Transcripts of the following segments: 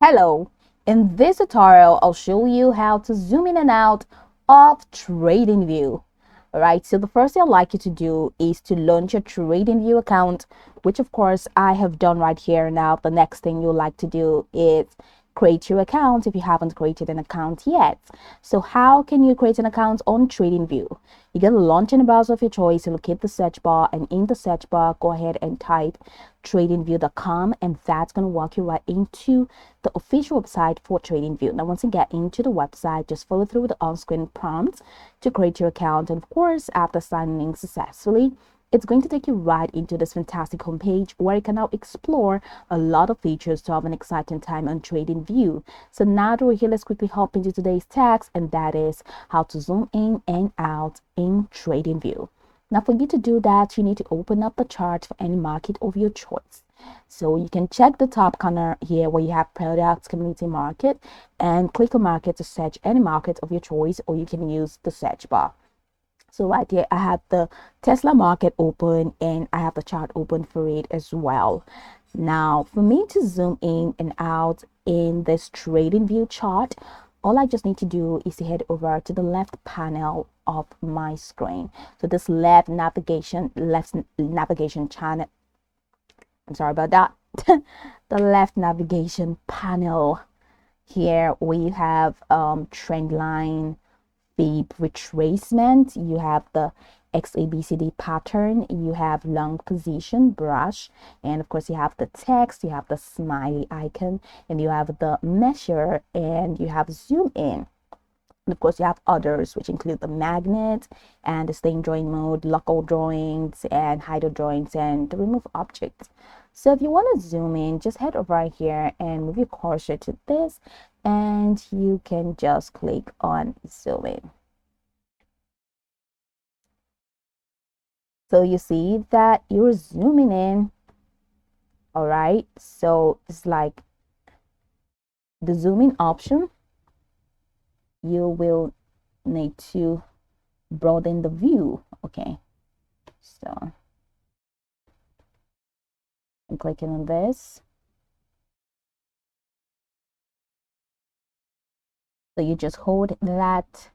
Hello, in this tutorial I'll show you how to zoom in and out of Tradingview. Alright, so the first thing I'd like you to do is to launch your Tradingview account, which of course I have done right here. Now the next thing you'll like to do is create your account if you haven't created an account yet. So how can you create an account on Tradingview? You're going to launch in a browser of your choice, locate the search bar, and in the search bar go ahead and type tradingview.com, and that's going to walk you right into the official website for Tradingview. Now once you get into the website, just follow through with the on-screen prompts to create your account, and of course after signing in successfully, it's going to take you right into this fantastic homepage where you can now explore a lot of features to have an exciting time on Tradingview. So now that we're here, let's quickly hop into today's task, and that is how to zoom in and out in Tradingview. Now for you to do that, you need to open up the chart for any market of your choice. So you can check the top corner here where you have products, community market, and click on market to search any market of your choice, or you can use the search bar. So right here, I have the Tesla market open and I have the chart open for it as well. Now, for me to zoom in and out in this Tradingview chart, all I just need to do is to head over to the left panel of my screen. So this left navigation channel, I'm sorry about that. The left navigation panel here, we have trend line, the retracement, you have the XABCD pattern, you have long position brush, and of course you have the text, you have the smiley icon, and you have the measure, and you have zoom in. And of course you have others, which include the magnet and the stain drawing mode, lock all drawings, and hide all drawings, and the remove objects. So if you want to zoom in, just head over right here and move your cursor to this, and you can just click on zoom in. So you see that you're zooming in. All right, so it's like the zoom in option, you will need to broaden the view. Okay, so I'm clicking on this. So you just hold that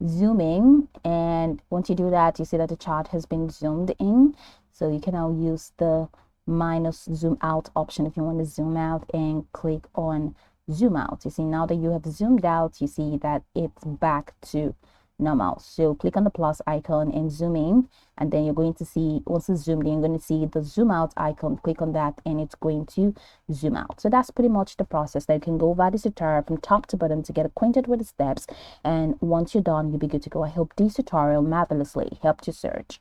zooming, and once you do that, you see that the chart has been zoomed in. So you can now use the minus zoom out option if you want to zoom out, and click on zoom out. You see now that you have zoomed out, you see that it's back to normal. So click on the plus icon and zoom in, and then you're going to see, once it's zoomed in, you're going to see the zoom out icon. Click on that and it's going to zoom out. So that's pretty much the process. That you can go over this tutorial from top to bottom to get acquainted with the steps, and once you're done, you'll be good to go. I hope this tutorial marvelously helped you search.